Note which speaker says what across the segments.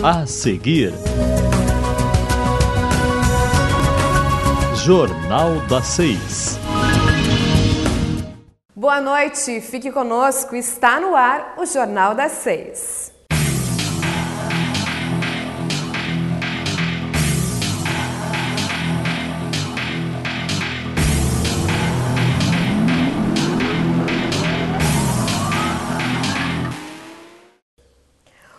Speaker 1: A seguir, Jornal das 6.
Speaker 2: Boa noite, fique conosco, está no ar o Jornal das 6.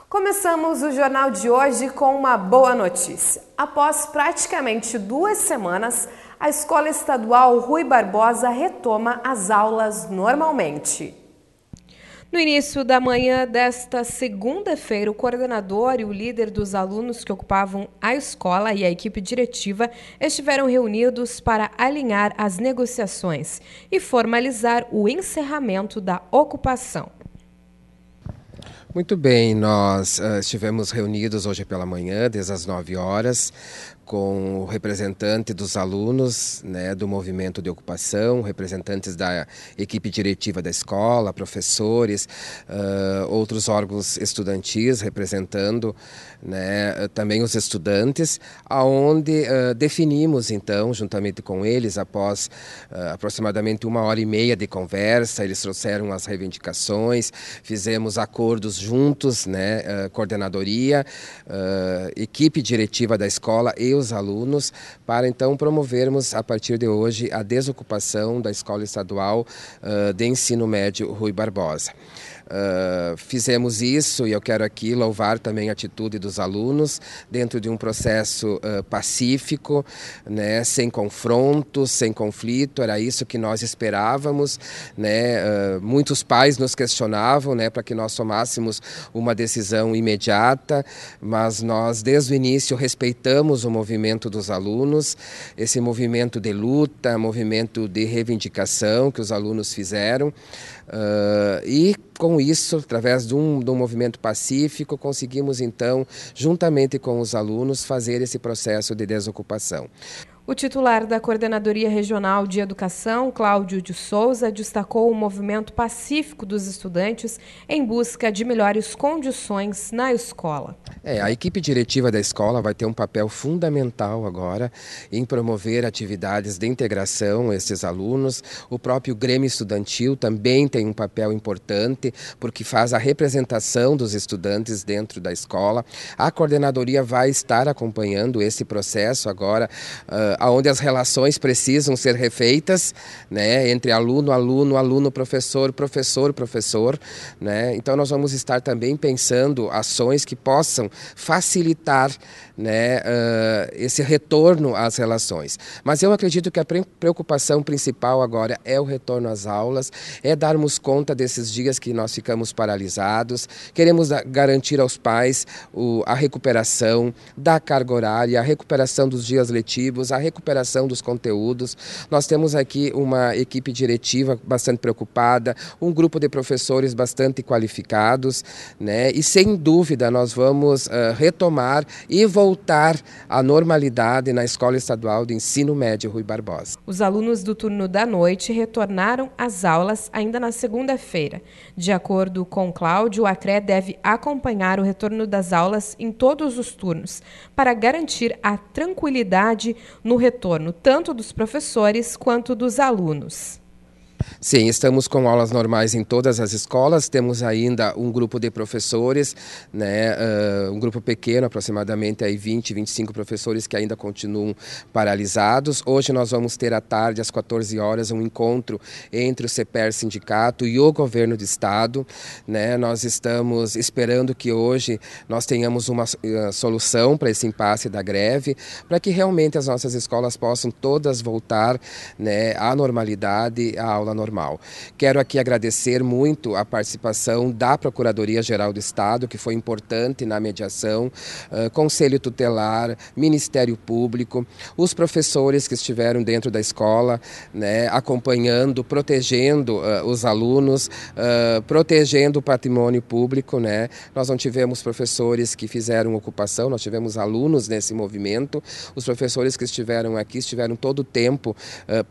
Speaker 2: Começamos o jornal de hoje com uma boa notícia. Após praticamente 2 semanas, a Escola Estadual Rui Barbosa retoma as aulas normalmente. No início da manhã desta segunda-feira, o coordenador e o líder dos alunos que ocupavam a escola e a equipe diretiva estiveram reunidos para alinhar as negociações e formalizar o encerramento da ocupação.
Speaker 3: Muito bem, nós estivemos reunidos hoje pela manhã, desde as 9 horas, com o representante dos alunos, né, do movimento de ocupação, representantes da equipe diretiva da escola, professores, outros órgãos estudantis representando, né, também os estudantes, aonde definimos então, juntamente com eles, após aproximadamente 1h30 de conversa, eles trouxeram as reivindicações, fizemos acordos juntos, né, coordenadoria, equipe diretiva da escola e os alunos, para então promovermos a partir de hoje a desocupação da Escola Estadual de Ensino Médio Rui Barbosa. Fizemos isso e eu quero aqui louvar também a atitude dos alunos dentro de um processo pacífico, né, sem confronto, sem conflito. Era isso que nós esperávamos, né? Muitos pais nos questionavam, né, para que nós tomássemos uma decisão imediata, mas nós desde o início respeitamos o movimento dos alunos, esse movimento de luta, movimento de reivindicação que os alunos fizeram. E com isso, através de um movimento pacífico, conseguimos então, juntamente com os alunos, fazer esse processo de desocupação.
Speaker 2: O titular da Coordenadoria Regional de Educação, Cláudio de Souza, destacou o movimento pacífico dos estudantes em busca de melhores condições na escola.
Speaker 3: A equipe diretiva da escola vai ter um papel fundamental agora em promover atividades de integração a esses alunos. O próprio Grêmio Estudantil também tem um papel importante, porque faz a representação dos estudantes dentro da escola. A coordenadoria vai estar acompanhando esse processo agora, onde as relações precisam ser refeitas, né, entre aluno, professor, professor, né? Então nós vamos estar também pensando ações que possam facilitar, né, esse retorno às relações. Mas eu acredito que a preocupação principal agora é o retorno às aulas, é darmos conta desses dias que nós ficamos paralisados. Queremos garantir aos pais a recuperação da carga horária, a recuperação dos dias letivos, a recuperação dos conteúdos. Nós temos aqui uma equipe diretiva bastante preocupada, um grupo de professores bastante qualificados, né? E sem dúvida nós vamos retomar e voltar à normalidade na Escola Estadual de Ensino Médio Rui Barbosa.
Speaker 2: Os alunos do turno da noite retornaram às aulas ainda na segunda-feira. De acordo com Cláudio, a CRE deve acompanhar o retorno das aulas em todos os turnos, para garantir a tranquilidade no retorno, tanto dos professores quanto dos alunos.
Speaker 3: Sim, estamos com aulas normais em todas as escolas, temos ainda um grupo de professores, né, um grupo pequeno, aproximadamente aí 20, 25 professores que ainda continuam paralisados. Hoje nós vamos ter à tarde, às 14 horas, um encontro entre o CEPER Sindicato e o Governo do Estado, né? Nós estamos esperando que hoje nós tenhamos uma solução para esse impasse da greve, para que realmente as nossas escolas possam todas voltar, né, à normalidade, à aula normal. Quero aqui agradecer muito a participação da Procuradoria-Geral do Estado, que foi importante na mediação, Conselho Tutelar, Ministério Público, os professores que estiveram dentro da escola, né, acompanhando, protegendo os alunos, protegendo o patrimônio público, né? Nós não tivemos professores que fizeram ocupação, nós tivemos alunos nesse movimento. Os professores que estiveram aqui estiveram todo o tempo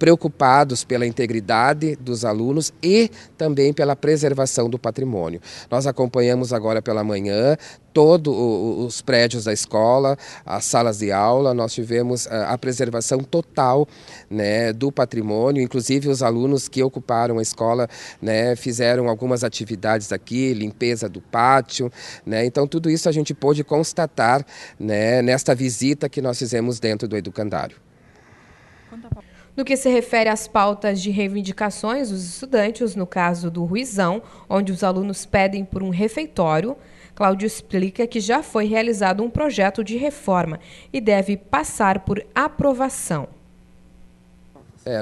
Speaker 3: preocupados pela integridade dos alunos e também pela preservação do patrimônio. Nós acompanhamos agora pela manhã todos os prédios da escola, as salas de aula. Nós tivemos a preservação total, né, do patrimônio, inclusive os alunos que ocuparam a escola, né, fizeram algumas atividades aqui, limpeza do pátio, né, então tudo isso a gente pôde constatar, né, nesta visita que nós fizemos dentro do educandário.
Speaker 2: No que se refere às pautas de reivindicações, os estudantes, no caso do Ruizão, onde os alunos pedem por um refeitório, Cláudio explica que já foi realizado um projeto de reforma e deve passar por aprovação.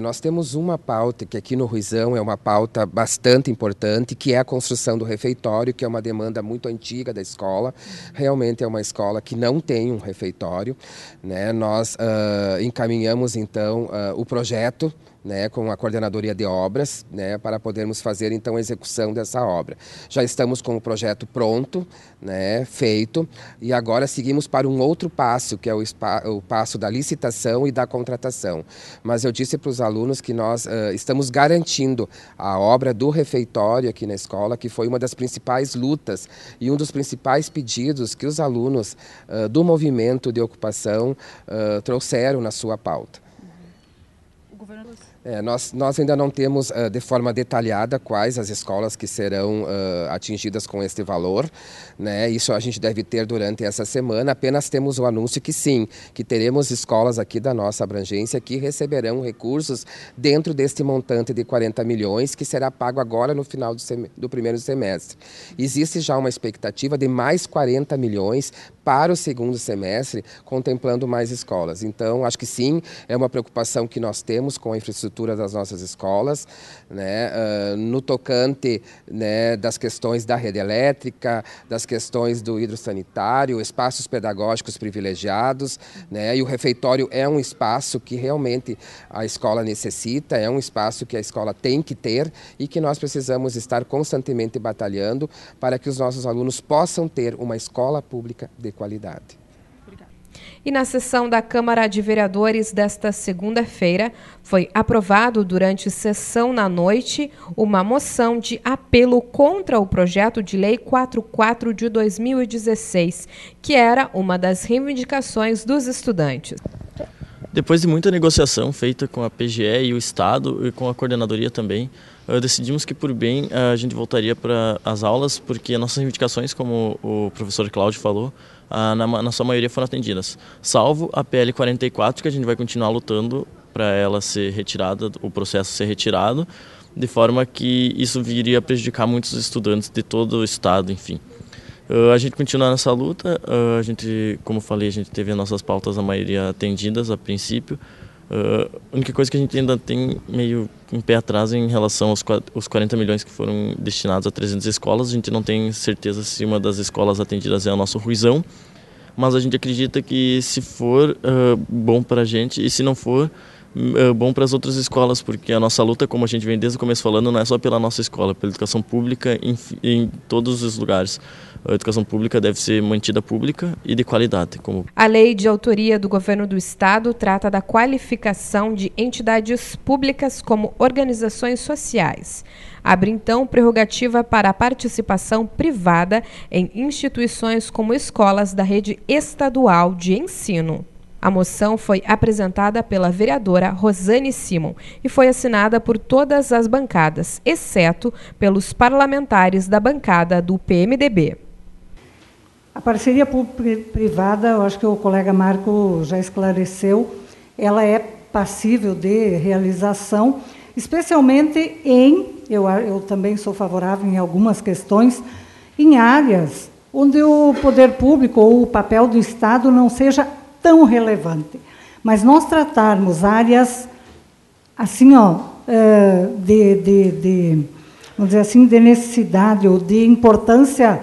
Speaker 3: Nós temos uma pauta que aqui no Ruizão é uma pauta bastante importante, que é a construção do refeitório, que é uma demanda muito antiga da escola. Realmente é uma escola que não tem um refeitório, né? Nós encaminhamos então o projeto, né, com a coordenadoria de obras, né, para podermos fazer então a execução dessa obra. Já estamos com o projeto pronto, né, feito, e agora seguimos para um outro passo, que é o passo da licitação e da contratação. Mas eu disse para os alunos que nós estamos garantindo a obra do refeitório aqui na escola, que foi uma das principais lutas e um dos principais pedidos que os alunos do movimento de ocupação trouxeram na sua pauta. Nós ainda não temos de forma detalhada quais as escolas que serão atingidas com este valor, né? Isso a gente deve ter durante essa semana. Apenas temos o anúncio que sim, que teremos escolas aqui da nossa abrangência que receberão recursos dentro deste montante de 40 milhões que será pago agora no final do primeiro semestre. Existe já uma expectativa de mais 40 milhões para o segundo semestre, contemplando mais escolas. Então, acho que sim, é uma preocupação que nós temos com a infraestrutura das nossas escolas, né? No tocante, né, das questões da rede elétrica, das questões do hidrossanitário, espaços pedagógicos privilegiados, né? E o refeitório é um espaço que realmente a escola necessita, é um espaço que a escola tem que ter e que nós precisamos estar constantemente batalhando para que os nossos alunos possam ter uma escola pública de qualidade.
Speaker 2: E na sessão da Câmara de Vereadores desta segunda-feira, foi aprovado durante sessão na noite uma moção de apelo contra o projeto de lei 44 de 2016, que era uma das reivindicações dos estudantes.
Speaker 4: Depois de muita negociação feita com a PGE e o Estado e com a coordenadoria também, decidimos que por bem a gente voltaria para as aulas, porque nossas reivindicações, como o professor Cláudio falou, na sua maioria foram atendidas, salvo a PL 44, que a gente vai continuar lutando para ela ser retirada, o processo ser retirado, de forma que isso viria a prejudicar muitos estudantes de todo o estado, enfim. A gente continua nessa luta, a gente, como falei, a gente teve as nossas pautas, a maioria atendidas a princípio. A única coisa que a gente ainda tem meio um pé atrás em relação aos 40 milhões que foram destinados a 300 escolas. A gente não tem certeza se uma das escolas atendidas é o nosso Ruizão, mas a gente acredita que se for bom para a gente e se não for, bom para as outras escolas, porque a nossa luta, como a gente vem desde o começo falando, não é só pela nossa escola, pela educação pública em todos os lugares. A educação pública deve ser mantida pública e de qualidade.
Speaker 2: A lei de autoria do Governo do Estado trata da qualificação de entidades públicas como organizações sociais. Abre, então, prerrogativa para a participação privada em instituições como escolas da rede estadual de ensino. A moção foi apresentada pela vereadora Rosane Simon e foi assinada por todas as bancadas, exceto pelos parlamentares da bancada do PMDB.
Speaker 5: A parceria público-privada, eu acho que o colega Marco já esclareceu, ela é passível de realização, especialmente eu também sou favorável em algumas questões, em áreas onde o poder público ou o papel do Estado não seja tão relevante. Mas nós tratarmos áreas assim, vamos dizer assim, de necessidade ou de importância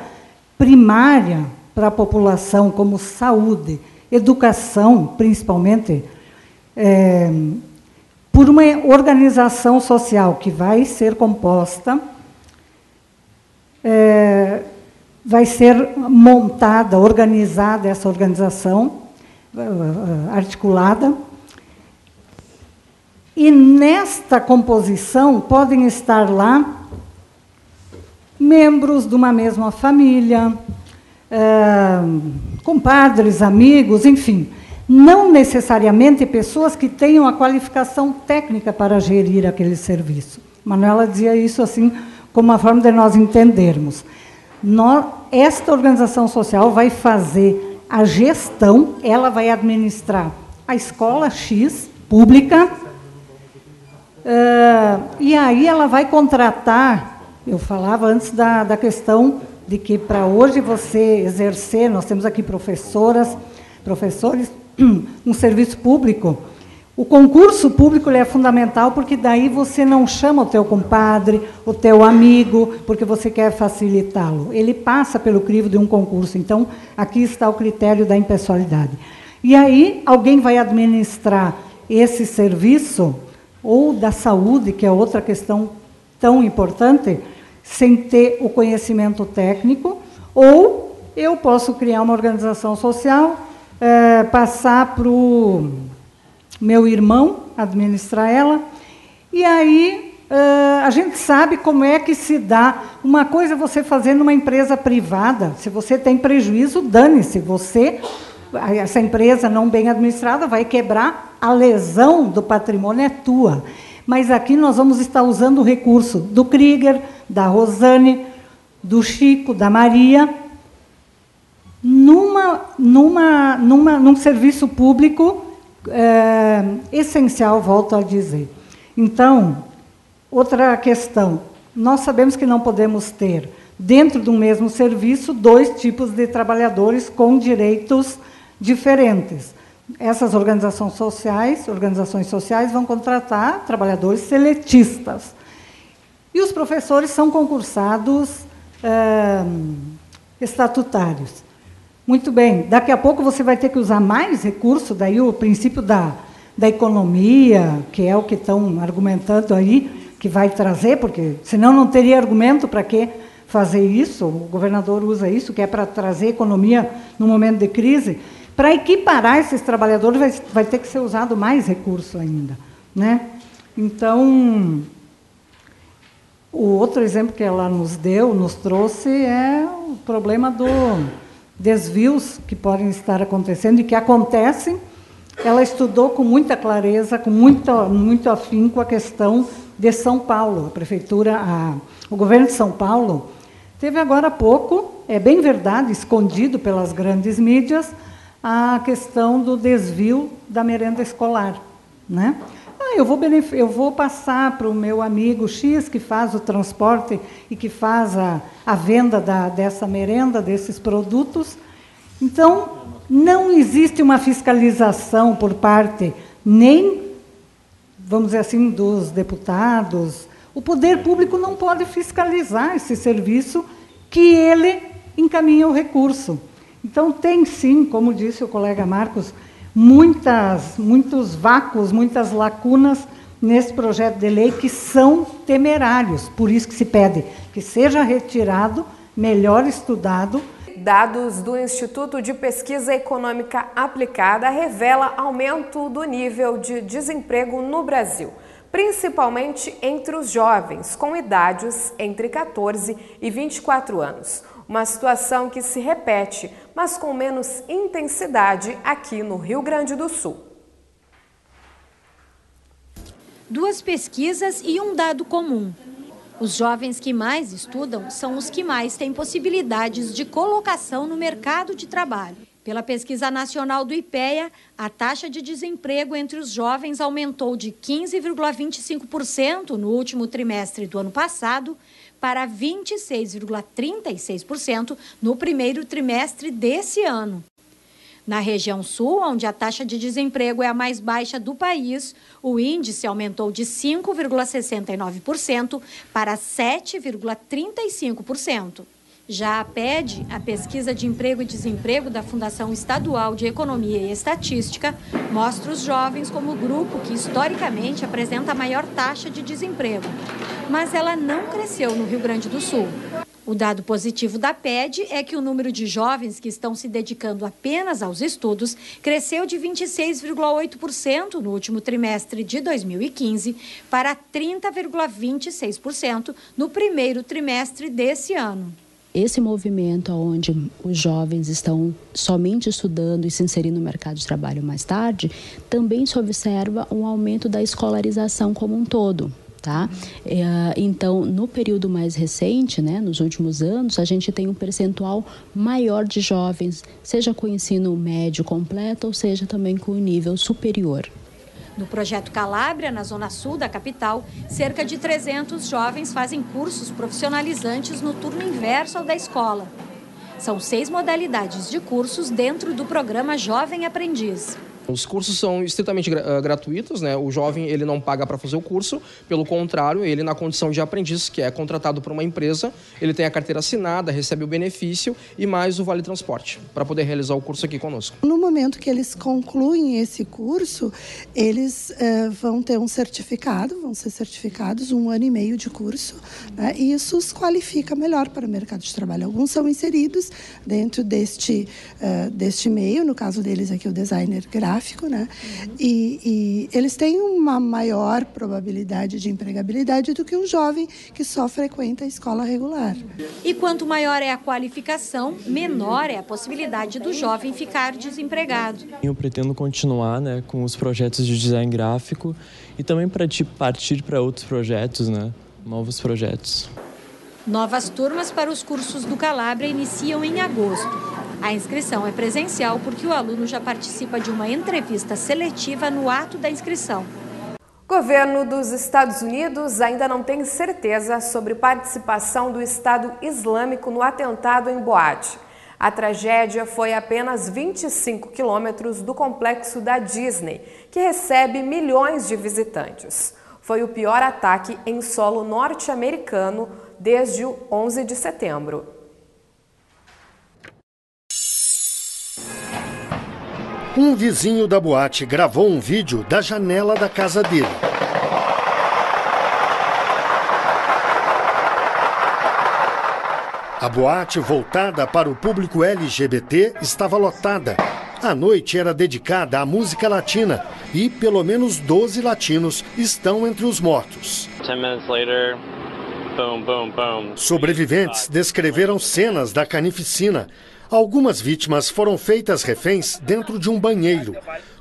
Speaker 5: primária para a população, como saúde, educação, principalmente, por uma organização social que vai ser composta, vai ser montada, organizada essa organização, articulada, e nesta composição podem estar lá membros de uma mesma família, compadres, amigos, enfim. Não necessariamente pessoas que tenham a qualificação técnica para gerir aquele serviço. Manuela dizia isso assim, como uma forma de nós entendermos. Esta organização social vai fazer a gestão, ela vai administrar a escola X, pública, e aí ela vai contratar, eu falava antes da questão de que para hoje você exercer, nós temos aqui professores, um serviço público. O concurso público ele é fundamental porque daí você não chama o teu compadre, o teu amigo, porque você quer facilitá-lo. Ele passa pelo crivo de um concurso. Então, aqui está o critério da impessoalidade. E aí, alguém vai administrar esse serviço, ou da saúde, que é outra questão tão importante, sem ter o conhecimento técnico, ou eu posso criar uma organização social, passar para o meu irmão administrar ela, e aí a gente sabe como é que se dá. Uma coisa é você fazer numa empresa privada, se você tem prejuízo, dane-se, essa empresa não bem administrada vai quebrar, a lesão do patrimônio é tua. Mas aqui nós vamos estar usando o recurso do Krieger, da Rosane, do Chico, da Maria, num serviço público essencial, volto a dizer. Então, outra questão, nós sabemos que não podemos ter, dentro de um mesmo serviço, 2 tipos de trabalhadores com direitos diferentes. Essas organizações sociais vão contratar trabalhadores seletistas. E os professores são concursados estatutários. Muito bem, daqui a pouco você vai ter que usar mais recurso, daí o princípio da economia, que é o que estão argumentando aí, que vai trazer, porque senão não teria argumento para que fazer isso, o governador usa isso, que é para trazer economia no momento de crise. Para equiparar esses trabalhadores vai ter que ser usado mais recurso ainda, né? Então, o outro exemplo que ela nos trouxe é o problema do desvios que podem estar acontecendo e que acontecem. Ela estudou com muita clareza, com muito afinco a questão de São Paulo. A prefeitura, o governo de São Paulo, teve agora há pouco, é bem verdade, escondido pelas grandes mídias, a questão do desvio da merenda escolar, né? Eu vou passar para o meu amigo X, que faz o transporte e que faz a venda dessa merenda, desses produtos. Então, não existe uma fiscalização por parte nem, vamos dizer assim, dos deputados. O poder público não pode fiscalizar esse serviço que ele encaminha o recurso. Então, tem sim, como disse o colega Marcos, muitos vácuos, muitas lacunas nesse projeto de lei que são temerários. Por isso que se pede que seja retirado, melhor estudado.
Speaker 2: Dados do Instituto de Pesquisa Econômica Aplicada revelam aumento do nível de desemprego no Brasil, principalmente entre os jovens com idades entre 14 e 24 anos. Uma situação que se repete, mas com menos intensidade aqui no Rio Grande do Sul.
Speaker 6: 2 pesquisas e um dado comum. Os jovens que mais estudam são os que mais têm possibilidades de colocação no mercado de trabalho. Pela pesquisa nacional do IPEA, a taxa de desemprego entre os jovens aumentou de 15,25% no último trimestre do ano passado para 26,36% no primeiro trimestre desse ano. Na região sul, onde a taxa de desemprego é a mais baixa do país, o índice aumentou de 5,69% para 7,35%. Já a PED, a Pesquisa de Emprego e Desemprego da Fundação Estadual de Economia e Estatística, mostra os jovens como o grupo que historicamente apresenta a maior taxa de desemprego. Mas ela não cresceu no Rio Grande do Sul. O dado positivo da PED é que o número de jovens que estão se dedicando apenas aos estudos cresceu de 26,8% no último trimestre de 2015 para 30,26% no primeiro trimestre desse ano.
Speaker 7: esse movimento onde os jovens estão somente estudando e se inserindo no mercado de trabalho mais tarde, também se observa um aumento da escolarização como um todo. Tá? Então, no período mais recente, né, nos últimos anos, a gente tem um percentual maior de jovens, seja com ensino médio completo ou seja também com o nível superior.
Speaker 6: No projeto Calábria, na zona sul da capital, cerca de 300 jovens fazem cursos profissionalizantes no turno inverso ao da escola. São 6 modalidades de cursos dentro do programa Jovem Aprendiz.
Speaker 8: Os cursos são estritamente gratuitos, né? O jovem ele não paga para fazer o curso, pelo contrário, ele na condição de aprendiz, que é contratado por uma empresa, ele tem a carteira assinada, recebe o benefício e mais o vale transporte, para poder realizar o curso aqui conosco.
Speaker 9: No momento que eles concluem esse curso, eles vão ter um certificado, vão ser certificados 1 ano e meio de curso, né? E isso os qualifica melhor para o mercado de trabalho. Alguns são inseridos dentro deste meio, no caso deles aqui o designer gráfico, né? E eles têm uma maior probabilidade de empregabilidade do que um jovem que só frequenta a escola regular.
Speaker 6: E quanto maior é a qualificação, menor é a possibilidade do jovem ficar desempregado.
Speaker 10: Eu pretendo continuar, né, com os projetos de design gráfico e também para partir para outros projetos, né, novos projetos.
Speaker 6: Novas turmas para os cursos do Calábria iniciam em agosto. A inscrição é presencial porque o aluno já participa de uma entrevista seletiva no ato da inscrição.
Speaker 2: O governo dos Estados Unidos ainda não tem certeza sobre participação do Estado Islâmico no atentado em boate. A tragédia foi a apenas 25 quilômetros do complexo da Disney, que recebe milhões de visitantes. Foi o pior ataque em solo norte-americano desde o 11 de setembro.
Speaker 11: Um vizinho da boate gravou um vídeo da janela da casa dele. A boate, voltada para o público LGBT, estava lotada. A noite era dedicada à música latina e pelo menos 12 latinos estão entre os mortos.
Speaker 12: 10 minutes later, boom, boom, boom.
Speaker 11: Sobreviventes descreveram cenas da carnificina. Algumas vítimas foram feitas reféns dentro de um banheiro.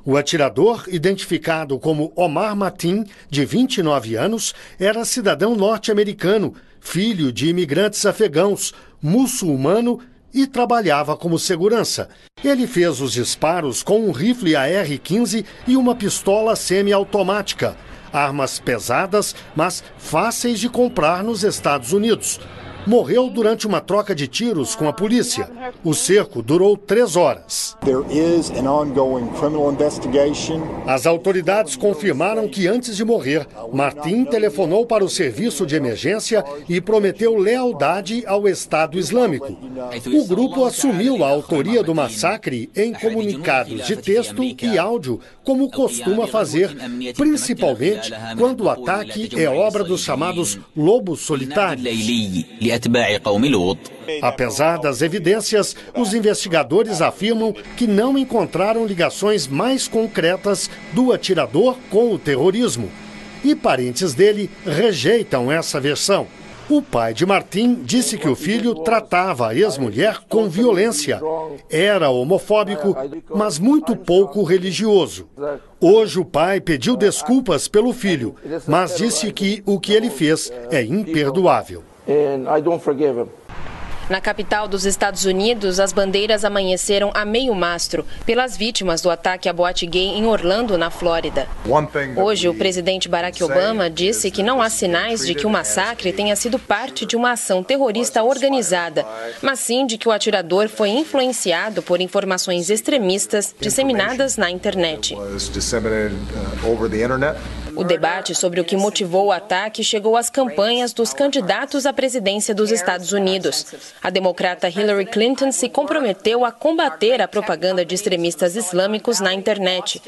Speaker 11: O atirador, identificado como Omar Mateen, de 29 anos, era cidadão norte-americano, filho de imigrantes afegãos, muçulmano e trabalhava como segurança. Ele fez os disparos com um rifle AR-15 e uma pistola semiautomática. Armas pesadas, mas fáceis de comprar nos Estados Unidos. Morreu durante uma troca de tiros com a polícia. O cerco durou 3 horas. As autoridades confirmaram que antes de morrer, Mateen telefonou para o serviço de emergência e prometeu lealdade ao Estado Islâmico. O grupo assumiu a autoria do massacre em comunicados de texto e áudio, como costuma fazer, principalmente quando o ataque é obra dos chamados lobos solitários. Apesar das evidências, os investigadores afirmam que não encontraram ligações mais concretas do atirador com o terrorismo. E parentes dele rejeitam essa versão. O pai de Mateen disse que o filho tratava a ex-mulher com violência. Era homofóbico, mas muito pouco religioso. Hoje o pai pediu desculpas pelo filho, mas disse que o que ele fez é imperdoável.
Speaker 13: Na capital dos Estados Unidos, as bandeiras amanheceram a meio mastro pelas vítimas do ataque à boate gay em Orlando, na Flórida. Hoje, o presidente Barack Obama disse que não há sinais de que o massacre tenha sido parte de uma ação terrorista organizada, mas sim de que o atirador foi influenciado por informações extremistas disseminadas na internet. O debate sobre o que motivou o ataque chegou às campanhas dos candidatos à presidência dos Estados Unidos. A democrata Hillary Clinton se comprometeu a combater a propaganda de extremistas islâmicos na internet.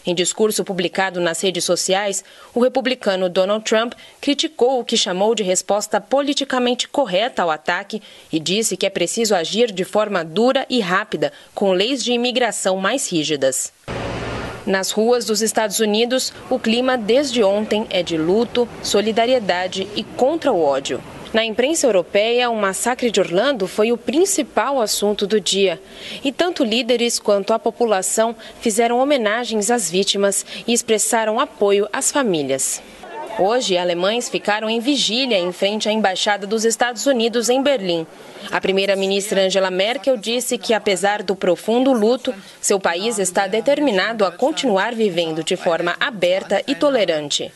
Speaker 13: Em discurso publicado nas redes sociais, o republicano Donald Trump criticou o que chamou de resposta politicamente correta ao ataque e disse que é preciso agir de forma dura e rápida, com leis de imigração mais rígidas. Nas ruas dos Estados Unidos, o clima desde ontem é de luto, solidariedade e contra o ódio. Na imprensa europeia, o massacre de Orlando foi o principal assunto do dia. E tanto líderes quanto a população fizeram homenagens às vítimas e expressaram apoio às famílias. Hoje, alemães ficaram em vigília em frente à Embaixada dos Estados Unidos em Berlim. A primeira-ministra Angela Merkel disse que, apesar do profundo luto, seu país está determinado a continuar vivendo de forma aberta e tolerante.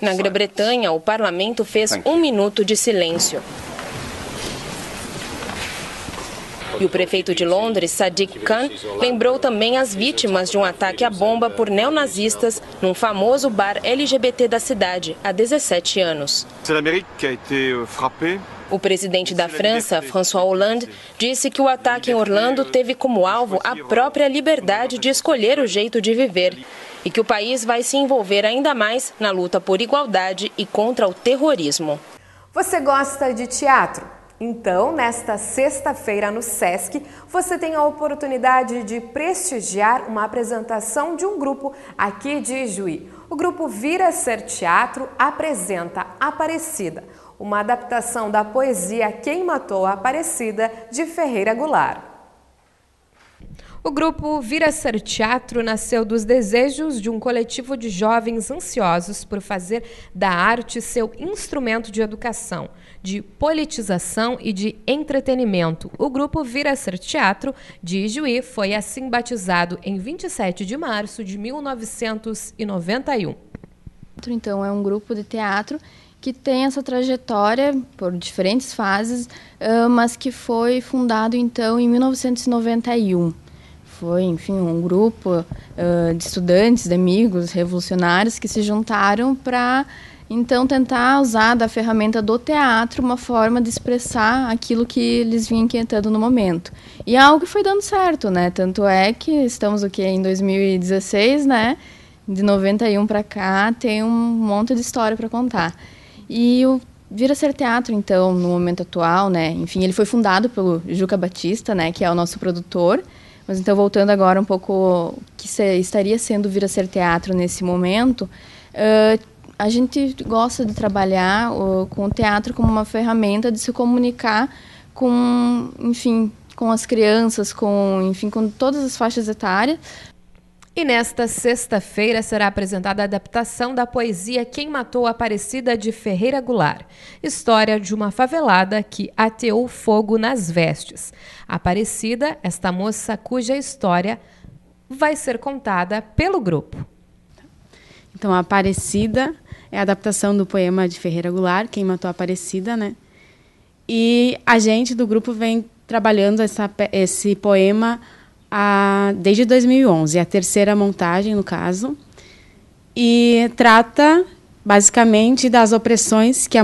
Speaker 13: Na Grã-Bretanha, o parlamento fez 1 minuto de silêncio. E o prefeito de Londres, Sadiq Khan, lembrou também as vítimas de um ataque à bomba por neonazistas num famoso bar LGBT da cidade, há 17 anos. O presidente da França, François Hollande, disse que o ataque em Orlando teve como alvo a própria liberdade de escolher o jeito de viver e que o país vai se envolver ainda mais na luta por igualdade e contra o terrorismo.
Speaker 2: Você gosta de teatro? Então, nesta sexta-feira no SESC, você tem a oportunidade de prestigiar uma apresentação de um grupo aqui de Ijuí. O grupo Vira Ser Teatro apresenta Aparecida, uma adaptação da poesia Quem Matou a Aparecida, de Ferreira Goulart. O grupo Vira Ser Teatro nasceu dos desejos de um coletivo de jovens ansiosos por fazer da arte seu instrumento de educação, de politização e de entretenimento. O grupo Vira Ser Teatro de Ijuí foi assim batizado em 27 de março de 1991.
Speaker 14: Então, é um grupo de teatro que tem essa trajetória por diferentes fases, mas que foi fundado, então, em 1991. Foi, enfim, um grupo de estudantes, de amigos revolucionários que se juntaram para, então, tentar usar da ferramenta do teatro uma forma de expressar aquilo que lhes vinha inquietando no momento. E é algo que foi dando certo, né? Tanto é que estamos em 2016, né? De 91 para cá, tem um monte de história para contar. E o Vira Ser Teatro, então, no momento atual, né? Enfim, ele foi fundado pelo Juca Batista, né? Que é o nosso produtor. Mas então, voltando agora um pouco o que estaria sendo Vira Ser Teatro nesse momento, a gente gosta de trabalhar com o teatro como uma ferramenta de se comunicar com, enfim, com as crianças, com todas as faixas etárias.
Speaker 2: E nesta sexta-feira será apresentada a adaptação da poesia Quem Matou a Aparecida, de Ferreira Goulart, história de uma favelada que ateou fogo nas vestes. Aparecida, esta moça cuja história vai ser contada pelo grupo.
Speaker 15: Então, a Aparecida é a adaptação do poema de Ferreira Goulart, Quem Matou a Aparecida, né? E a gente do grupo vem trabalhando esse poema desde 2011, é a terceira montagem, no caso, e trata, basicamente, das opressões que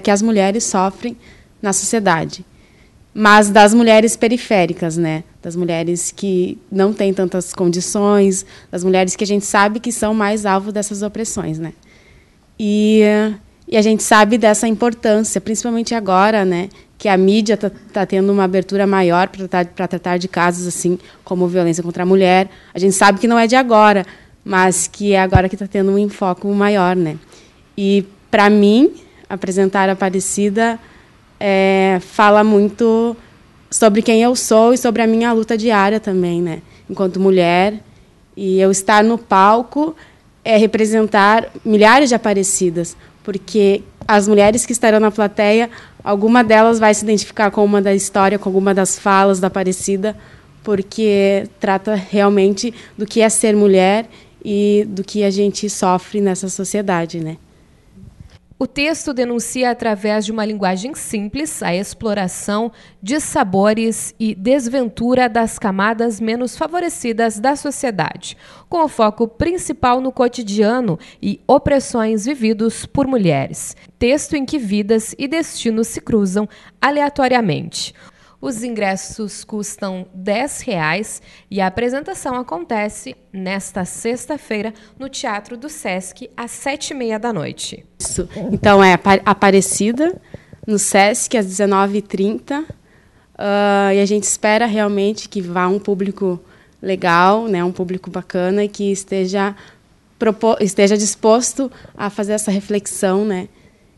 Speaker 15: as mulheres sofrem na sociedade, mas das mulheres periféricas, né? Das mulheres que não têm tantas condições, das mulheres que a gente sabe que são mais alvo dessas opressões, né? E a gente sabe dessa importância, principalmente agora, né? Que a mídia está tendo uma abertura maior para tratar de casos assim como violência contra a mulher. A gente sabe que não é de agora, mas que é agora que está tendo um enfoque maior, né? E, para mim, apresentar a Aparecida fala muito sobre quem eu sou e sobre a minha luta diária também, né? Enquanto mulher. E eu estar no palco é representar milhares de Aparecidas, porque as mulheres que estarão na plateia, alguma delas vai se identificar com uma da história, com alguma das falas da Aparecida, porque trata realmente do que é ser mulher e do que a gente sofre nessa sociedade, né?
Speaker 2: O texto denuncia, através de uma linguagem simples, a exploração de sabores e desventura das camadas menos favorecidas da sociedade, com o foco principal no cotidiano e opressões vividos por mulheres. Texto em que vidas e destinos se cruzam aleatoriamente. Os ingressos custam R$10 e a apresentação acontece nesta sexta-feira no Teatro do Sesc, às 7h30 da noite.
Speaker 15: Isso. Então, é Aparecida, no Sesc, às 19h30. E a gente espera realmente que vá um público legal, né, um público bacana e que esteja disposto a fazer essa reflexão, né,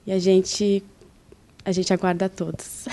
Speaker 15: E a gente aguarda todos.